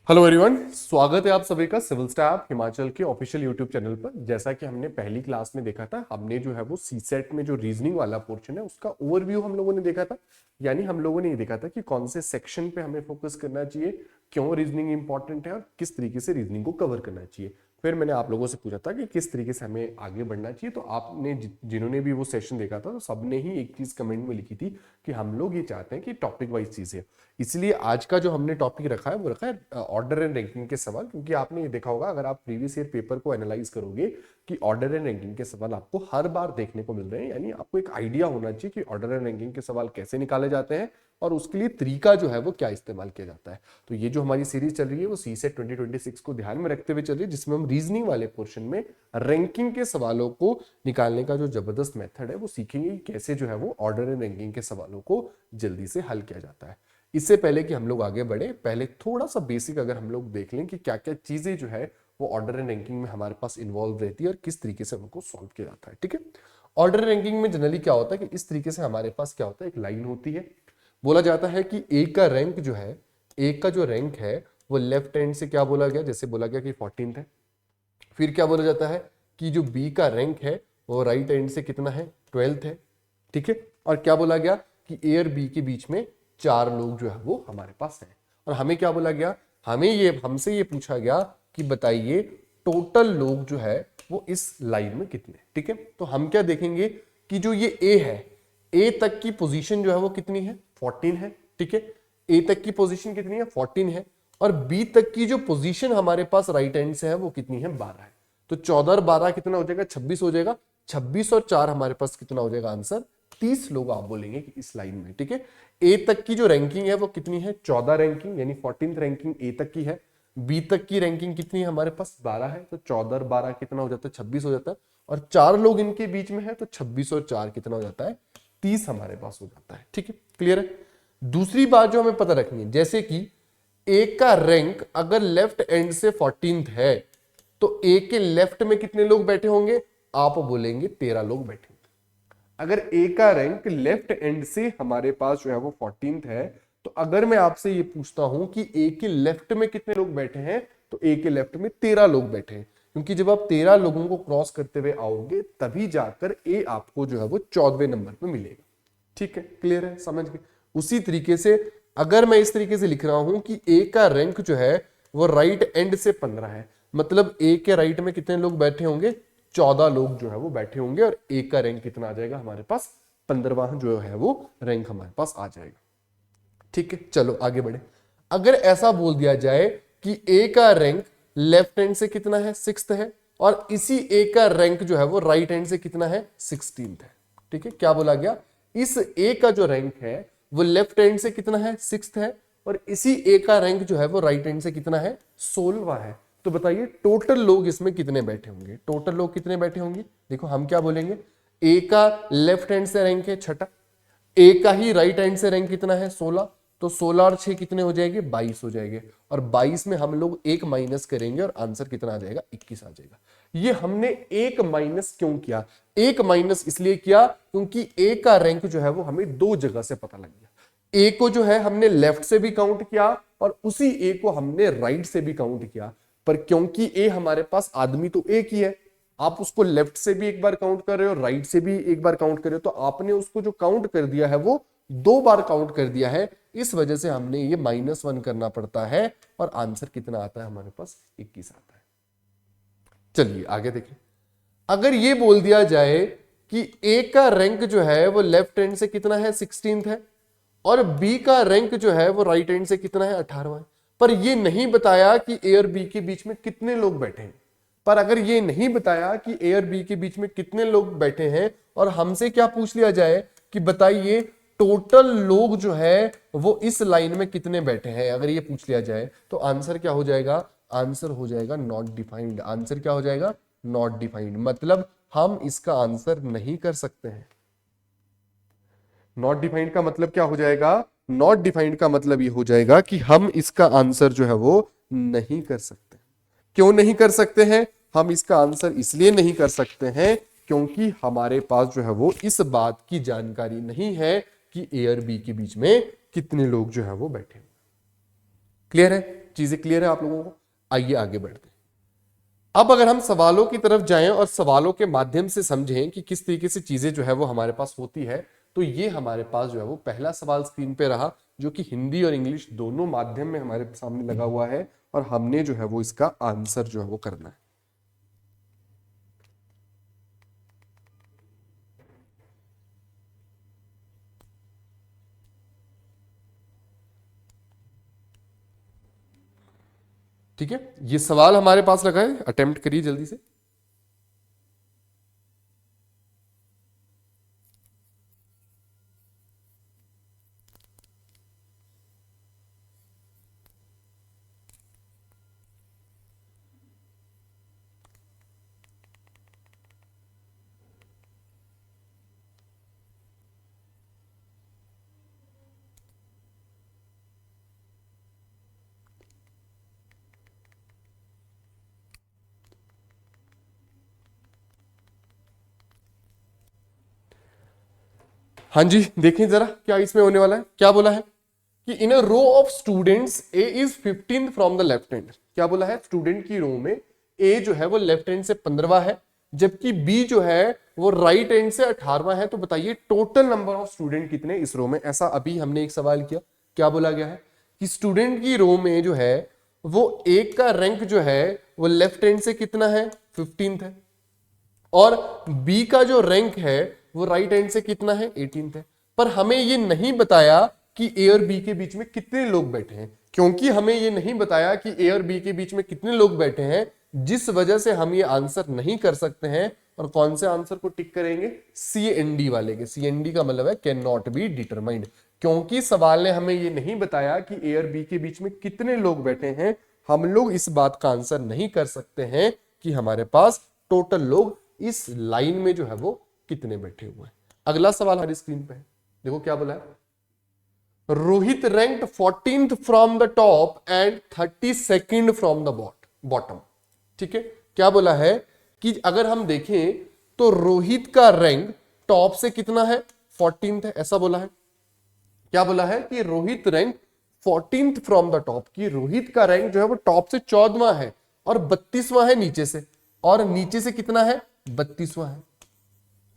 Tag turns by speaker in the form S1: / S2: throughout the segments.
S1: Hello everyone, स्वागत है आप सभी का सिविल स्टाफ हिमाचल के ऑफिशियल यूट्यूब चैनल पर। जैसा कि हमने पहली क्लास में देखा था, हमने जो है वो सी सेट में जो रीजनिंग वाला पोर्शन है उसका ओवरव्यू हम लोगों ने देखा था। यानी हम लोगों ने ये देखा था कि कौन से सेक्शन पे हमें फोकस करना चाहिए, क्यों रीजनिंग इंपॉर्टेंट है और किस तरीके से रीजनिंग को कवर करना चाहिए। फिर मैंने आप लोगों से पूछा था कि किस तरीके से हमें आगे बढ़ना चाहिए, तो आपने जिन्होंने भी वो सेशन देखा था तो सबने ही एक चीज कमेंट में लिखी थी कि हम लोग ये चाहते हैं कि टॉपिक वाइज चीजें। इसलिए आज का जो हमने टॉपिक रखा है वो रखा है ऑर्डर एंड रैंकिंग के सवाल। क्योंकि आपने ये देखा होगा, अगर आप प्रीवियस ईयर पेपर को एनालाइज करोगे कि ऑर्डर एंड रैंकिंग के सवाल आपको हर बार देखने को मिल रहे हैं। यानी आपको एक आइडिया होना चाहिए कि ऑर्डर एंड रैंकिंग के सवाल कैसे निकाले जाते हैं और उसके लिए तरीका जो है वो क्या इस्तेमाल किया जाता है। तो ये जो हमारी सीरीज चल रही है वो सी सेट 2026 को ध्यान में रखते हुए चल रही है, जिसमें हम रीजनिंग वाले पोर्शन में रैंकिंग के सवालों को निकालने का जो जबरदस्त मेथड है वो सीखेंगे कि कैसे जो है वो ऑर्डर एंड रैंकिंग के सवालों को जल्दी से हल किया जाता है। इससे पहले कि हम लोग आगे बढ़े, पहले थोड़ा सा बेसिक अगर हम लोग देख लें कि क्या क्या चीजें जो है वो ऑर्डर एंड रैंकिंग में हमारे पास इन्वॉल्व रहती है और किस तरीके से उनको सॉल्व किया जाता है। ठीक है, ऑर्डर रैंकिंग में जनरली क्या होता है कि इस तरीके से हमारे पास क्या होता है, एक लाइन होती है। बोला जाता है कि ए का रैंक जो है, ए का जो रैंक है वो लेफ्ट हैंड से क्या बोला गया, जैसे बोला गया कि 14th है। फिर क्या बोला जाता है कि जो बी का रैंक है वो राइट हैंड से कितना है, 12th है। ठीक है, और क्या बोला गया कि ए और बी के बीच में 4 लोग जो है वो हमारे पास हैं। और हमें क्या बोला गया, हमसे ये पूछा गया कि बताइए टोटल लोग जो है वो इस लाइन में कितने। ठीक है, तो हम क्या देखेंगे कि जो ये ए है, ए तक की पोजीशन जो है वो कितनी है, 14 है। ठीक है, ए तक की पोजीशन कितनी है, 14 है। और बी तक की जो पोजीशन हमारे पास राइट हैंड से है वो कितनी है, 12 है। तो 14 और 12 कितना हो जाएगा, 26 हो जाएगा। 26 और 4 हमारे पास कितना हो जाएगा आंसर, 30 लोग आप बोलेंगे कि इस लाइन में। ठीक है, ए तक की जो रैंकिंग है वो कितनी है, 14 रैंकिंग, यानी 14th रैंकिंग ए तक की है। बी तक की रैंकिंग कितनी है हमारे पास, 12 है। तो 14 और 12 कितना हो जाता है, 26 हो जाता है। और 4 लोग इनके बीच में है तो 26 और 4 कितना हो जाता है, 30 हमारे पास हो जाता है। ठीक है, क्लियर है। दूसरी बात जो हमें पता रखनी है, जैसे कि ए का रैंक अगर लेफ्ट एंड से 14th है तो ए के लेफ्ट में कितने लोग बैठे होंगे, आप बोलेंगे 13 लोग बैठे होंगे। अगर ए का रैंक लेफ्ट एंड से हमारे पास जो है वो 14th है, तो अगर मैं आपसे ये पूछता हूं कि ए के लेफ्ट में कितने लोग बैठे हैं, तो ए के लेफ्ट में 13 लोग बैठे हैं। क्योंकि जब आप 13 लोगों को क्रॉस करते हुए आओगे तभी जाकर ए आपको जो है वो 14वें नंबर पे मिलेगा। ठीक है, क्लियर है, समझ गए। उसी तरीके से अगर मैं इस तरीके से लिख रहा हूं कि ए का रैंक जो है वो राइट एंड से 15 है, मतलब ए के राइट में कितने लोग बैठे होंगे, 14 लोग जो है वो बैठे होंगे। और ए का रैंक कितना आ जाएगा हमारे पास, 15वां जो है वो रैंक हमारे पास आ जाएगा। ठीक है, चलो आगे बढ़े। अगर ऐसा बोल दिया जाए कि ए का रैंक लेफ्ट हैंड से कितना है, 6th है, और इसी ए का रैंक जो है वो राइट हैंड से कितना है, 16th है। ठीक है, क्या बोला गया, इस ए का जो रैंक है वो लेफ्ट हैंड से कितना है, 6th है, और इसी ए का रैंक जो है वो राइट हैंड से कितना है, 16वां है। तो बताइए टोटल लोग इसमें कितने बैठे होंगे, टोटल लोग कितने बैठे होंगे। देखो हम क्या बोलेंगे, ए का लेफ्ट हैंड से रैंक है 6, ए का ही राइट हैंड से रैंक कितना है, 16। तो 16 और 6 कितने हो जाएंगे, 22 हो जाएंगे। और 22 में हम लोग एक माइनस करेंगे और आंसर कितना आ जाएगा, 21 आ जाएगा। ये हमने एक माइनस क्यों किया, एक माइनस इसलिए किया क्योंकि ए का रैंक जो है वो हमें दो जगह से पता लग गया। ए को जो है हमने लेफ्ट से भी काउंट किया और उसी ए को हमने राइट से भी काउंट किया। पर क्योंकि ए हमारे पास आदमी तो एक ही है, आप उसको लेफ्ट से भी एक बार काउंट कर रहे हो, राइट से भी एक बार काउंट कर रहे हो, तो आपने उसको जो काउंट कर दिया है वो 2 बार काउंट कर दिया है। इस वजह से हमने ये -1 करना पड़ता है और आंसर कितना आता है हमारे पास, 21 आता है। चलिए आगे देखें। अगर ये बोल दिया जाए कि ए का रैंक जो है वो लेफ्ट हैंड से कितना है, 16th है, और बी का रैंक जो है वो राइट हैंड से कितना है, 18वां है, पर ये नहीं बताया कि ए और बी के बीच में कितने लोग बैठे हैं। पर अगर ये नहीं बताया कि ए और बी के बीच में कितने लोग बैठे हैं और हमसे क्या पूछ लिया जाए कि बताइए टोटल लोग जो है वो इस लाइन में कितने बैठे हैं, अगर ये पूछ लिया जाए तो आंसर क्या हो जाएगा, आंसर हो जाएगा नॉट डिफाइंड। आंसर क्या हो जाएगा, नॉट डिफाइंड, मतलब हम इसका आंसर नहीं कर सकते हैं। नॉट डिफाइंड का मतलब क्या हो जाएगा, नॉट डिफाइंड का मतलब ये हो जाएगा कि हम इसका आंसर जो है वो नहीं कर सकते। क्यों नहीं कर सकते हैं, हम इसका आंसर इसलिए नहीं कर सकते हैं क्योंकि हमारे पास जो है वो इस बात की जानकारी नहीं है कि ए और बी के बीच में कितने लोग जो है वो बैठे हैं। क्लियर है, चीजें क्लियर है आप लोगों को? आइए आगे बढ़ते हैं। अब अगर हम सवालों की तरफ जाएं और सवालों के माध्यम से समझें कि किस तरीके से चीजें जो है वो हमारे पास होती है, तो ये हमारे पास जो है वो पहला सवाल स्क्रीन पे रहा, जो कि हिंदी और इंग्लिश दोनों माध्यम में हमारे सामने लगा हुआ है, और हमने जो है वो इसका आंसर जो है वो करना है। ठीक है, ये सवाल हमारे पास लगा है, अटेम्प्ट करिए जल्दी से। हाँ जी, देखें जरा क्या इसमें होने वाला है। क्या बोला है कि in a row of students A is 15th from the left hand. क्या बोला है? स्टूडेंट की रो में ए जो है वो लेफ्ट हैंड से 15वां है, जबकि बी जो है वो राइट हैंड से 18वां है। तो बताइए टोटल नंबर ऑफ स्टूडेंट कितने इस रो में? ऐसा अभी हमने एक सवाल किया। क्या बोला गया है कि स्टूडेंट की रो में जो है वो एक का रैंक जो है वो लेफ्ट हैंड से कितना है? 15th है, और बी का जो रैंक है वो राइट हैंड से कितना है? 18th है। पर हमें ये नहीं बताया कि ए और बी के बीच में कितने लोग बैठे हैं। क्योंकि हमें ये नहीं बताया कि ए और बी के बीच में कितने लोग बैठे हैं, जिस वजह से हम ये आंसर नहीं कर सकते हैं। और कौन से आंसर को टिक करेंगे? सी एन डी वाले के। सी एन डी का मतलब है कैन नॉट बी डिटरमाइंड, क्योंकि सवाल ने हमें ये नहीं बताया कि ए और बी के बीच में कितने लोग बैठे हैं। हम लोग इस बात का आंसर नहीं कर सकते हैं कि हमारे पास टोटल लोग इस लाइन में जो है वो कितने बैठे हुए हैं। अगला सवाल हमारी स्क्रीन पे है, देखो क्या बोला है। Rohit ranked 14th from the top and 32nd from the bottom. ठीक है, क्या बोला है कि अगर हम देखें तो रोहित का रैंक टॉप से कितना है? 14th है, ऐसा बोला है। क्या बोला है कि Rohit rank 14th from the top, की रोहित का रैंक जो है वो टॉप से 14वां है और 32वां है नीचे से, और नीचे से कितना है? 32वां है।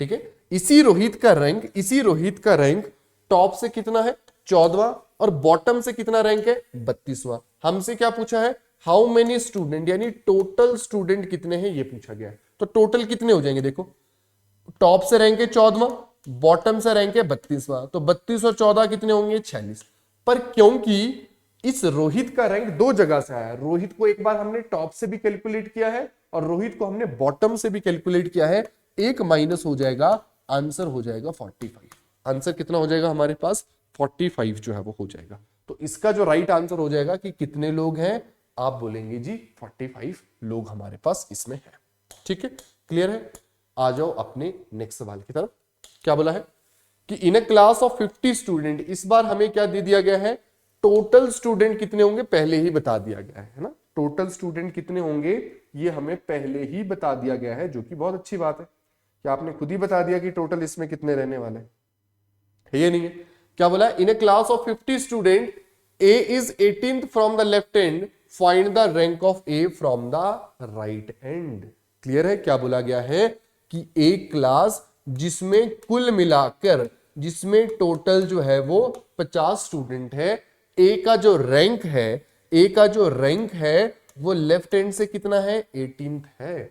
S1: ठीक है, इसी रोहित का रैंक टॉप से कितना है? 14वां, और बॉटम से कितना रैंक है? 32वां। हमसे क्या पूछा है? हाउ मेनी स्टूडेंट, यानी टोटल स्टूडेंट कितने हैं, ये पूछा गया है। तो टोटल कितने हो जाएंगे? देखो, टॉप से रैंक है 14वां, बॉटम से रैंक है 32वां, तो 32 और 14 कितने होंगे? 46। पर क्योंकि इस रोहित का रैंक दो जगह से आया, रोहित को एक बार हमने टॉप से भी कैलकुलेट किया है और रोहित को हमने बॉटम से भी कैलकुलेट किया है, एक माइनस हो जाएगा, आंसर हो जाएगा 45। आंसर कितना हो जाएगा हमारे पास? 45 जो है वो हो जाएगा। तो इसका जो राइट आंसर हो जाएगा कि कितने लोग हैं, आप बोलेंगे जी 45 लोग हमारे पास इसमें है। ठीक है, क्लियर है? आ जाओ अपने नेक्स्ट सवाल की तरफ। क्या बोला है कि in a class of 50 student, इस बार हमें क्या दे दिया गया है? टोटल स्टूडेंट कितने होंगे पहले ही बता दिया गया है ना। टोटल स्टूडेंट कितने होंगे ये हमें पहले ही बता दिया गया है, जो कि बहुत अच्छी बात है कि आपने खुद ही बता दिया कि टोटल इसमें कितने रहने वाले हैं, है ये नहीं है? क्या बोला? In a class of 50 student A is 18th from the left hand, find the rank of A from the right hand. Clear है? क्या बोला गया है कि एक क्लास जिसमें कुल मिलाकर, जिसमें टोटल जो है वो 50 स्टूडेंट है, ए का जो रैंक है, ए का जो रैंक है वो लेफ्ट हैंड से कितना है? 18th है।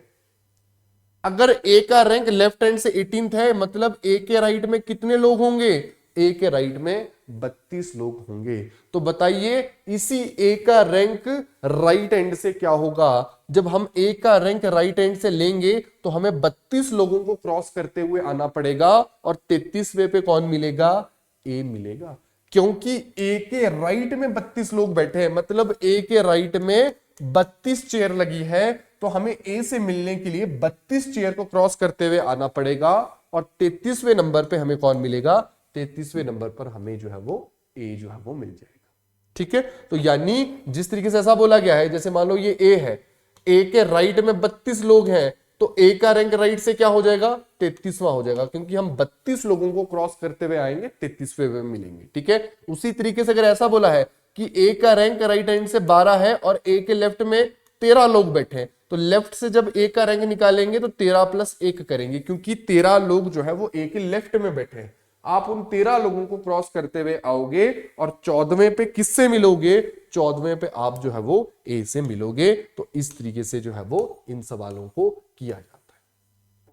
S1: अगर ए का रैंक लेफ्ट हैंड से 18th है, मतलब ए के राइट में कितने लोग होंगे? ए के राइट में 32 लोग होंगे। तो बताइए इसी ए का रैंक राइट हैंड से क्या होगा? जब हम ए का रैंक राइट हैंड से लेंगे तो हमें 32 लोगों को क्रॉस करते हुए आना पड़ेगा, और 33वें पे कौन मिलेगा? ए मिलेगा। क्योंकि ए के राइट में 32 लोग बैठे हैं, मतलब ए के राइट में 32 चेयर लगी है, तो हमें ए से मिलने के लिए 32 चेयर को क्रॉस करते हुए आना पड़ेगा, और 33वें नंबर पे हमें कौन मिलेगा? 33वें नंबर पर हमें जो है वो ए जो है वो मिल जाएगा। ठीक है, तो यानी जिस तरीके से ऐसा बोला गया है, जैसे मान लो ये ए है, ए के राइट में 32 लोग हैं, तो ए का रैंक राइट से क्या हो जाएगा? 33वां हो जाएगा, क्योंकि हम 32 लोगों को क्रॉस करते हुए आएंगे, 33वें में मिलेंगे। ठीक है, उसी तरीके से अगर ऐसा बोला है कि ए का रैंक राइट हैंड से 12 है और ए के लेफ्ट में 13 लोग बैठे हैं, तो लेफ्ट से जब ए का रैंक निकालेंगे तो 13 प्लस 1 करेंगे, क्योंकि 13 लोग जो है वो ए के लेफ्ट में बैठे हैं। आप उन 13 लोगों को क्रॉस करते हुए आओगे और 14वें पे किससे मिलोगे? 14वें पे आप जो है वो ए से मिलोगे। तो इस तरीके से जो है वो इन सवालों को किया जाता है।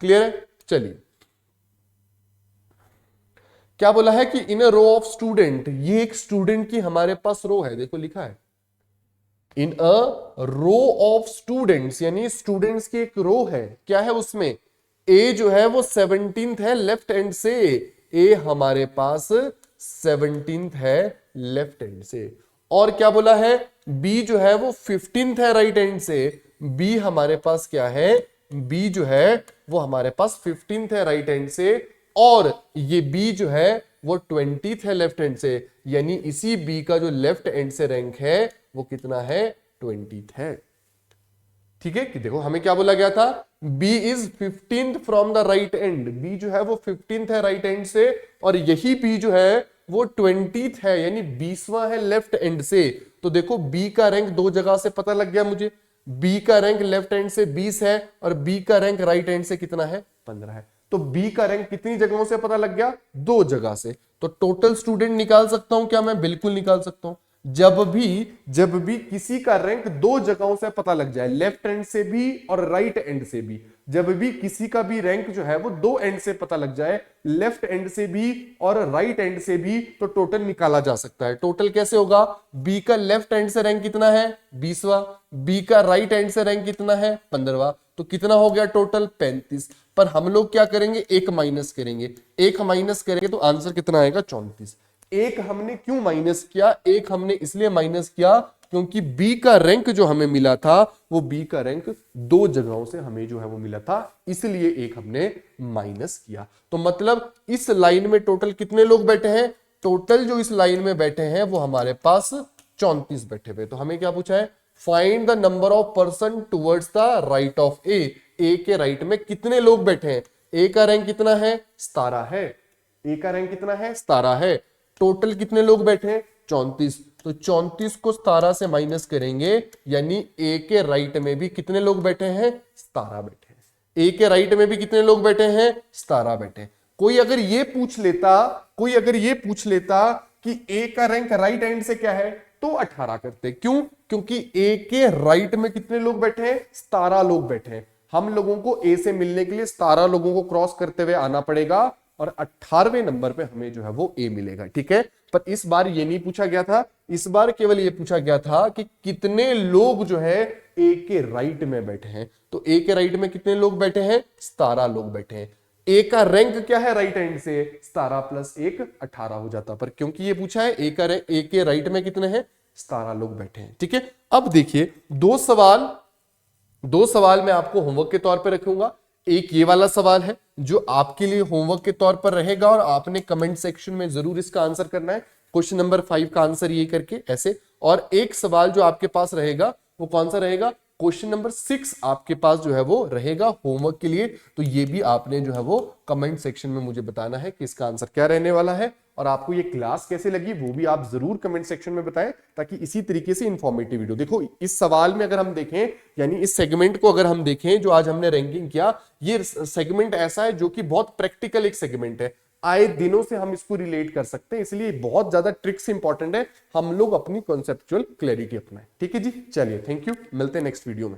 S1: क्लियर है? चलिए, क्या बोला है कि in a row of student, ये एक स्टूडेंट की हमारे पास रो है, देखो लिखा है इन अ रो ऑफ स्टूडेंट्स, यानी स्टूडेंट्स की एक रो है। क्या है उसमें? ए जो है वो 17th है लेफ्ट हैंड से, ए हमारे पास 17th है लेफ्ट हैंड से। और क्या बोला है? बी जो है वो 15th है राइट हैंड से, बी हमारे पास क्या है? बी जो है वो हमारे पास 15th है राइट हैंड से, और ये बी जो है वो 20th है लेफ्ट हैंड से, यानी इसी बी का जो लेफ्ट हैंड से रैंक है वो कितना है? 20th है। ठीक है, कि देखो हमें क्या बोला गया था? B is 15th from the right and, B जो है वो 15th है राइट एंड से, और यही B जो है वो 20th है, यानी 20वां है लेफ्ट एंड से। तो देखो B का रैंक दो जगह से पता लग गया मुझे, B का रैंक लेफ्ट हैंड से 20 है और B का रैंक राइट हैंड से कितना है? 15 है। तो B का रैंक कितनी जगहों से पता लग गया? दो जगह से। तो टोटल स्टूडेंट निकाल सकता हूं क्या मैं? बिल्कुल निकाल सकता हूं। जब भी किसी का रैंक दो जगहों से पता लग जाए, लेफ्ट एंड से भी और राइट एंड से भी, जब भी किसी का भी रैंक जो है वो दो एंड से पता लग जाए, लेफ्ट एंड से भी और राइट एंड से भी, तो टोटल निकाला जा सकता है। टोटल कैसे होगा? बी का लेफ्ट एंड से रैंक कितना है? 20वां, बी का राइट एंड से रैंक कितना है? 15वां, तो कितना हो गया टोटल? 35। पर हम लोग क्या करेंगे? एक माइनस करेंगे, एक माइनस करेंगे तो आंसर कितना आएगा? 34। एक हमने क्यों माइनस किया? एक हमने इसलिए माइनस किया क्योंकि बी का रैंक जो हमें मिला था वो बी का रैंक दो जगहों से हमें जो है वो मिला था, इसलिए एक हमने माइनस किया। तो मतलब इस लाइन में टोटल कितने लोग बैठे हैं? टोटल जो इस लाइन में बैठे हैं वो हमारे पास 34 बैठे हुए। तो हमें क्या पूछा है? Find the number of person towards the right of A, A के राइट में कितने लोग बैठे हैं? ए का रैंक कितना है? 17 है। ए का रैंक कितना है? 17 है। टोटल कितने लोग बैठे हैं? 34। तो 34 को 17 से माइनस करेंगे, यानी ए के राइट में भी कितने लोग बैठे हैं? 17 बैठे हैं। ए के राइट में भी कितने लोग बैठे हैं? 17 बैठे हैं। कोई अगर ये पूछ लेता कि ए का रैंक राइट हैंड से क्या है, तो 18 करते। क्यों? क्योंकि ए के राइट में कितने लोग बैठे हैं? 17 लोग बैठे हैं। हम लोगों को ए से मिलने के लिए 17 लोगों को क्रॉस करते हुए आना पड़ेगा और 18वें नंबर पे हमें जो है वो ए मिलेगा। ठीक है, पर इस बार ये नहीं पूछा गया था, इस बार केवल ये पूछा गया था कि कितने लोग जो है ए के राइट में बैठे हैं। तो ए के राइट में कितने लोग बैठे हैं? 17 लोग बैठे हैं। ए का रैंक क्या है राइट हैंड से? 17 प्लस 1 18 हो जाता, पर क्योंकि ये पूछा है ए का रैंक, ए के राइट में कितने हैं? 17 लोग बैठे हैं। ठीक है, अब देखिए दो सवाल मैं आपको होमवर्क के तौर पे रखूंगा। एक ये वाला सवाल है जो आपके लिए होमवर्क के तौर पर रहेगा और आपने कमेंट सेक्शन में जरूर इसका आंसर करना है। क्वेश्चन नंबर 5 का आंसर ये करके ऐसे। और एक सवाल जो आपके पास रहेगा वो कौन सा रहेगा? क्वेश्चन नंबर 6 आपके पास जो है वो रहेगा होमवर्क के लिए। तो ये भी आपने जो है वो कमेंट सेक्शन में मुझे बताना है कि इसका आंसर क्या रहने वाला है, और आपको ये क्लास कैसे लगी वो भी आप जरूर कमेंट सेक्शन में बताएं, ताकि इसी तरीके से इंफॉर्मेटिव वीडियो। देखो इस सवाल में अगर हम देखें, यानी इस सेगमेंट को अगर हम देखें जो आज हमने रैंकिंग किया, ये सेगमेंट ऐसा है जो कि बहुत प्रैक्टिकल एक सेगमेंट है, आए दिनों से हम इसको रिलेट कर सकते हैं, इसलिए बहुत ज्यादा ट्रिक्स इंपॉर्टेंट है। हम लोग अपनी कॉन्सेप्चुअल क्लैरिटी अपनाएं। ठीक है जी, चलिए थैंक यू, मिलते हैं नेक्स्ट वीडियो में।